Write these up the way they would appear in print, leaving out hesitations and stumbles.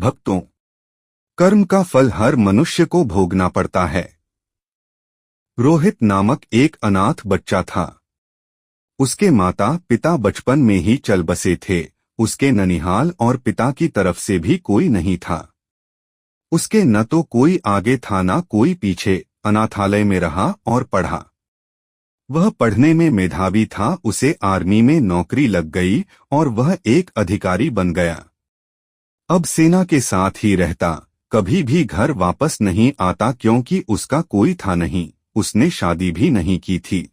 भक्तों, कर्म का फल हर मनुष्य को भोगना पड़ता है। रोहित नामक एक अनाथ बच्चा था। उसके माता पिता बचपन में ही चल बसे थे। उसके ननिहाल और पिता की तरफ से भी कोई नहीं था। उसके न तो कोई आगे था न कोई पीछे। अनाथालय में रहा और पढ़ा। वह पढ़ने में मेधावी था। उसे आर्मी में नौकरी लग गई और वह एक अधिकारी बन गया। अब सेना के साथ ही रहता, कभी भी घर वापस नहीं आता क्योंकि उसका कोई था नहीं। उसने शादी भी नहीं की थी।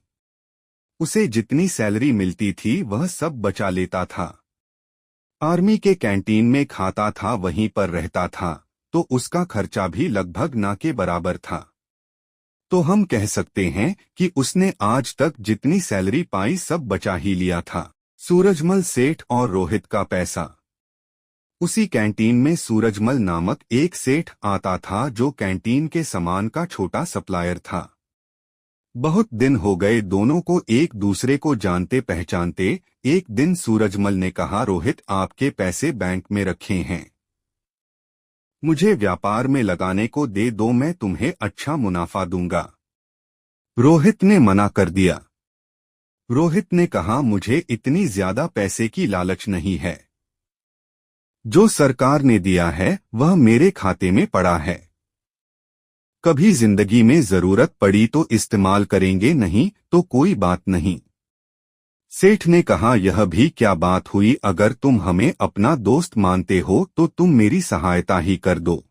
उसे जितनी सैलरी मिलती थी वह सब बचा लेता था। आर्मी के कैंटीन में खाता था, वहीं पर रहता था, तो उसका खर्चा भी लगभग ना के बराबर था। तो हम कह सकते हैं कि उसने आज तक जितनी सैलरी पाई सब बचा ही लिया था। सूरजमल सेठ और रोहित का पैसा। उसी कैंटीन में सूरजमल नामक एक सेठ आता था जो कैंटीन के सामान का छोटा सप्लायर था। बहुत दिन हो गए दोनों को एक दूसरे को जानते पहचानते। एक दिन सूरजमल ने कहा, रोहित आपके पैसे बैंक में रखे हैं, मुझे व्यापार में लगाने को दे दो, मैं तुम्हें अच्छा मुनाफा दूंगा। रोहित ने मना कर दिया। रोहित ने कहा, मुझे इतनी ज्यादा पैसे की लालच नहीं है। जो सरकार ने दिया है वह मेरे खाते में पड़ा है। कभी जिंदगी में जरूरत पड़ी तो इस्तेमाल करेंगे, नहीं तो कोई बात नहीं। सेठ ने कहा, यह भी क्या बात हुई, अगर तुम हमें अपना दोस्त मानते हो तो तुम मेरी सहायता ही कर दो।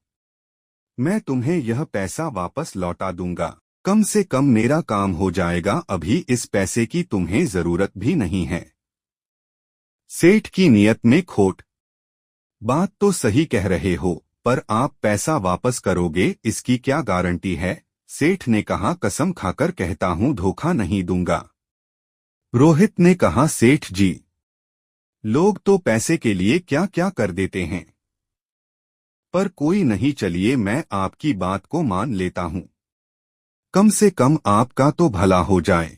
मैं तुम्हें यह पैसा वापस लौटा दूंगा। कम से कम मेरा काम हो जाएगा, अभी इस पैसे की तुम्हें जरूरत भी नहीं है। सेठ की नियत में खोट। बात तो सही कह रहे हो, पर आप पैसा वापस करोगे इसकी क्या गारंटी है? सेठ ने कहा, कसम खाकर कहता हूं धोखा नहीं दूंगा। रोहित ने कहा, सेठ जी, लोग तो पैसे के लिए क्या क्या कर देते हैं, पर कोई नहीं, चलिए मैं आपकी बात को मान लेता हूं, कम से कम आपका तो भला हो जाए।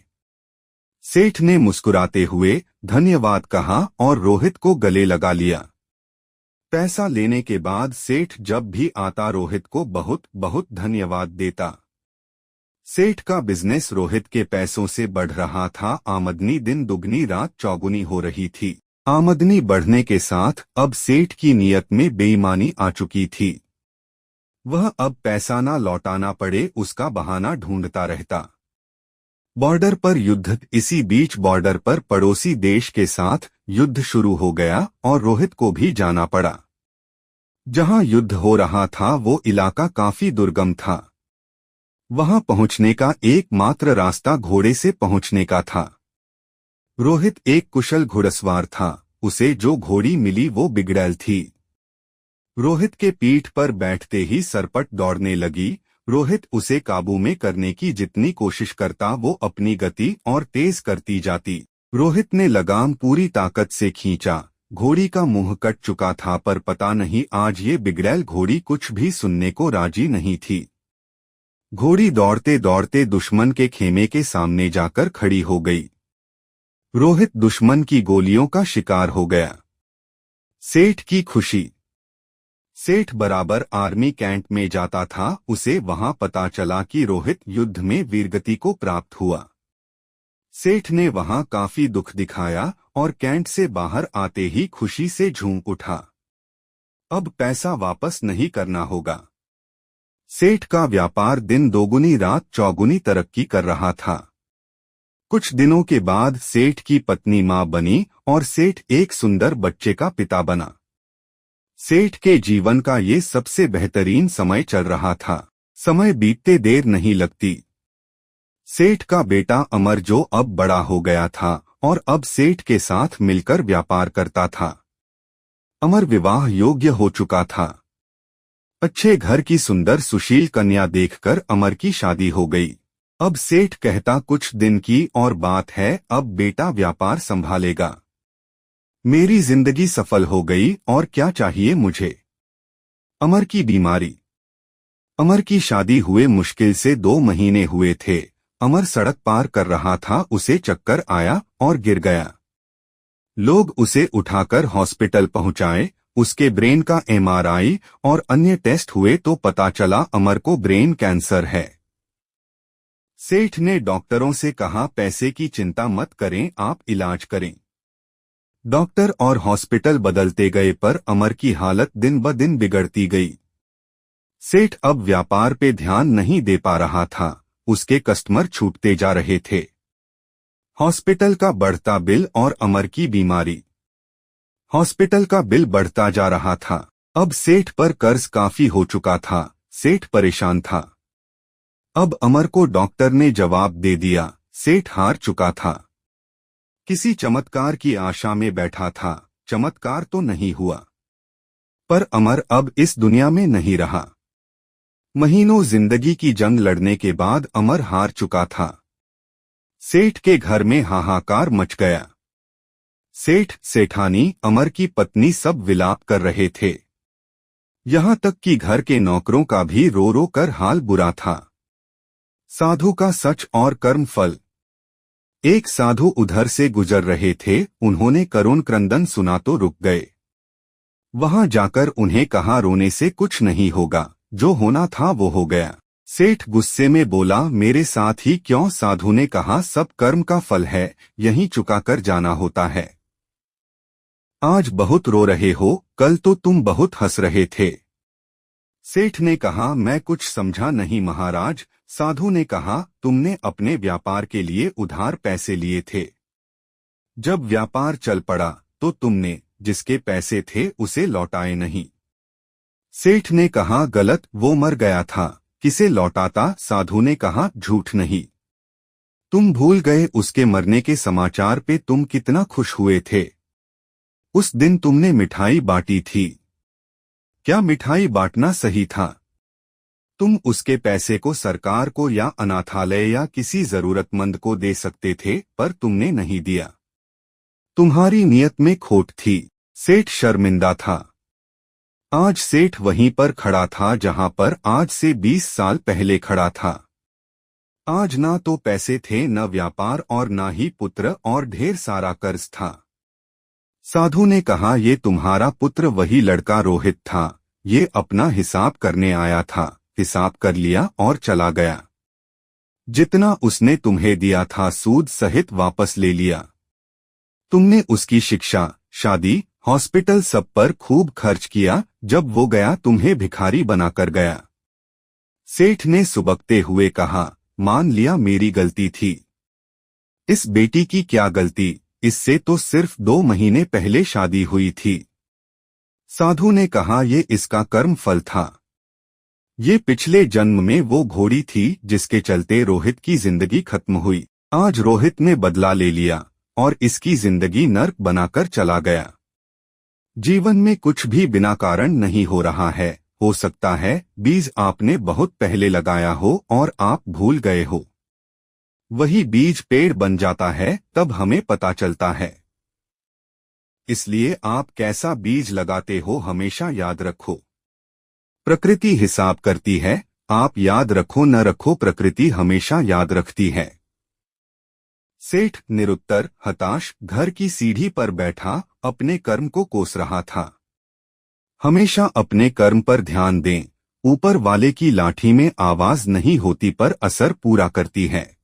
सेठ ने मुस्कुराते हुए धन्यवाद कहा और रोहित को गले लगा लिया। पैसा लेने के बाद सेठ जब भी आता रोहित को बहुत बहुत धन्यवाद देता। सेठ का बिजनेस रोहित के पैसों से बढ़ रहा था। आमदनी दिन दुगनी रात चौगुनी हो रही थी। आमदनी बढ़ने के साथ अब सेठ की नीयत में बेईमानी आ चुकी थी। वह अब पैसा ना लौटाना पड़े उसका बहाना ढूंढता रहता। बॉर्डर पर युद्ध। इसी बीच बॉर्डर पर पड़ोसी देश के साथ युद्ध शुरू हो गया और रोहित को भी जाना पड़ा। जहां युद्ध हो रहा था वो इलाका काफी दुर्गम था। वहां पहुंचने का एकमात्र रास्ता घोड़े से पहुंचने का था। रोहित एक कुशल घुड़सवार था। उसे जो घोड़ी मिली वो बिगड़ैल थी। रोहित के पीठ पर बैठते ही सरपट दौड़ने लगी। रोहित उसे काबू में करने की जितनी कोशिश करता वो अपनी गति और तेज करती जाती। रोहित ने लगाम पूरी ताकत से खींचा। घोड़ी का मुंह कट चुका था, पर पता नहीं आज ये बिगड़ैल घोड़ी कुछ भी सुनने को राजी नहीं थी। घोड़ी दौड़ते दौड़ते दुश्मन के खेमे के सामने जाकर खड़ी हो गई। रोहित दुश्मन की गोलियों का शिकार हो गया। सेठ की खुशी। सेठ बराबर आर्मी कैंट में जाता था। उसे वहां पता चला कि रोहित युद्ध में वीरगति को प्राप्त हुआ। सेठ ने वहां काफी दुख दिखाया और कैंट से बाहर आते ही खुशी से झूम उठा। अब पैसा वापस नहीं करना होगा। सेठ का व्यापार दिन दोगुनी रात चौगुनी तरक्की कर रहा था। कुछ दिनों के बाद सेठ की पत्नी मां बनी और सेठ एक सुंदर बच्चे का पिता बना। सेठ के जीवन का ये सबसे बेहतरीन समय चल रहा था। समय बीतते देर नहीं लगती। सेठ का बेटा अमर जो अब बड़ा हो गया था और अब सेठ के साथ मिलकर व्यापार करता था। अमर विवाह योग्य हो चुका था। अच्छे घर की सुंदर सुशील कन्या देखकर अमर की शादी हो गई। अब सेठ कहता, कुछ दिन की और बात है, अब बेटा व्यापार संभालेगा। मेरी जिंदगी सफल हो गई और क्या चाहिए मुझे। अमर की बीमारी। अमर की शादी हुए मुश्किल से 2 महीने हुए थे। अमर सड़क पार कर रहा था, उसे चक्कर आया और गिर गया। लोग उसे उठाकर हॉस्पिटल पहुंचाए। उसके ब्रेन का एमआरआई और अन्य टेस्ट हुए तो पता चला अमर को ब्रेन कैंसर है। सेठ ने डॉक्टरों से कहा, पैसे की चिंता मत करें, आप इलाज करें। डॉक्टर और हॉस्पिटल बदलते गए पर अमर की हालत दिन ब दिन बिगड़ती गई। सेठ अब व्यापार पे ध्यान नहीं दे पा रहा था, उसके कस्टमर छूटते जा रहे थे। हॉस्पिटल का बढ़ता बिल और अमर की बीमारी। हॉस्पिटल का बिल बढ़ता जा रहा था। अब सेठ पर कर्ज काफी हो चुका था। सेठ परेशान था। अब अमर को डॉक्टर ने जवाब दे दिया। सेठ हार चुका था। किसी चमत्कार की आशा में बैठा था। चमत्कार तो नहीं हुआ, पर अमर अब इस दुनिया में नहीं रहा। महीनों जिंदगी की जंग लड़ने के बाद अमर हार चुका था। सेठ के घर में हाहाकार मच गया। सेठ, सेठानी, अमर की पत्नी सब विलाप कर रहे थे। यहां तक कि घर के नौकरों का भी रो रो कर हाल बुरा था। साधु का सच और कर्म फल। एक साधु उधर से गुजर रहे थे। उन्होंने करुण क्रंदन सुना तो रुक गए। वहां जाकर उन्हें कहा, रोने से कुछ नहीं होगा, जो होना था वो हो गया। सेठ गुस्से में बोला, मेरे साथ ही क्यों? साधु ने कहा, सब कर्म का फल है, यहीं चुका कर जाना होता है। आज बहुत रो रहे हो, कल तो तुम बहुत हंस रहे थे। सेठ ने कहा, मैं कुछ समझा नहीं महाराज। साधु ने कहा, तुमने अपने व्यापार के लिए उधार पैसे लिए थे। जब व्यापार चल पड़ा तो तुमने जिसके पैसे थे उसे लौटाए नहीं। सेठ ने कहा, गलत, वो मर गया था, किसे लौटाता? साधु ने कहा, झूठ नहीं, तुम भूल गए उसके मरने के समाचार पे तुम कितना खुश हुए थे। उस दिन तुमने मिठाई बांटी थी। क्या मिठाई बांटना सही था? तुम उसके पैसे को सरकार को या अनाथालय या किसी जरूरतमंद को दे सकते थे, पर तुमने नहीं दिया। तुम्हारी नियत में खोट थी। सेठ शर्मिंदा था। आज सेठ वहीं पर खड़ा था जहां पर आज से 20 साल पहले खड़ा था। आज ना तो पैसे थे, न व्यापार और ना ही पुत्र, और ढेर सारा कर्ज था। साधु ने कहा, ये तुम्हारा पुत्र वही लड़का रोहित था। ये अपना हिसाब करने आया था, हिसाब कर लिया और चला गया। जितना उसने तुम्हें दिया था सूद सहित वापस ले लिया। तुमने उसकी शिक्षा, शादी, हॉस्पिटल सब पर खूब खर्च किया। जब वो गया तुम्हें भिखारी बनाकर गया। सेठ ने सुबकते हुए कहा, मान लिया मेरी गलती थी। इस बेटी की क्या गलती, इससे तो सिर्फ 2 महीने पहले शादी हुई थी। साधु ने कहा, ये इसका कर्म फल था। ये पिछले जन्म में वो घोड़ी थी जिसके चलते रोहित की जिंदगी खत्म हुई। आज रोहित ने बदला ले लिया और इसकी जिंदगी नर्क बनाकर चला गया। जीवन में कुछ भी बिना कारण नहीं हो रहा है। हो सकता है बीज आपने बहुत पहले लगाया हो और आप भूल गए हो। वही बीज पेड़ बन जाता है, तब हमें पता चलता है। इसलिए आप कैसा बीज लगाते हो हमेशा याद रखो। प्रकृति हिसाब करती है, आप याद रखो न रखो, प्रकृति हमेशा याद रखती है। सेठ निरुत्तर, हताश, घर की सीढ़ी पर बैठा अपने कर्म को कोस रहा था। हमेशा अपने कर्म पर ध्यान दें। ऊपर वाले की लाठी में आवाज नहीं होती पर असर पूरा करती है।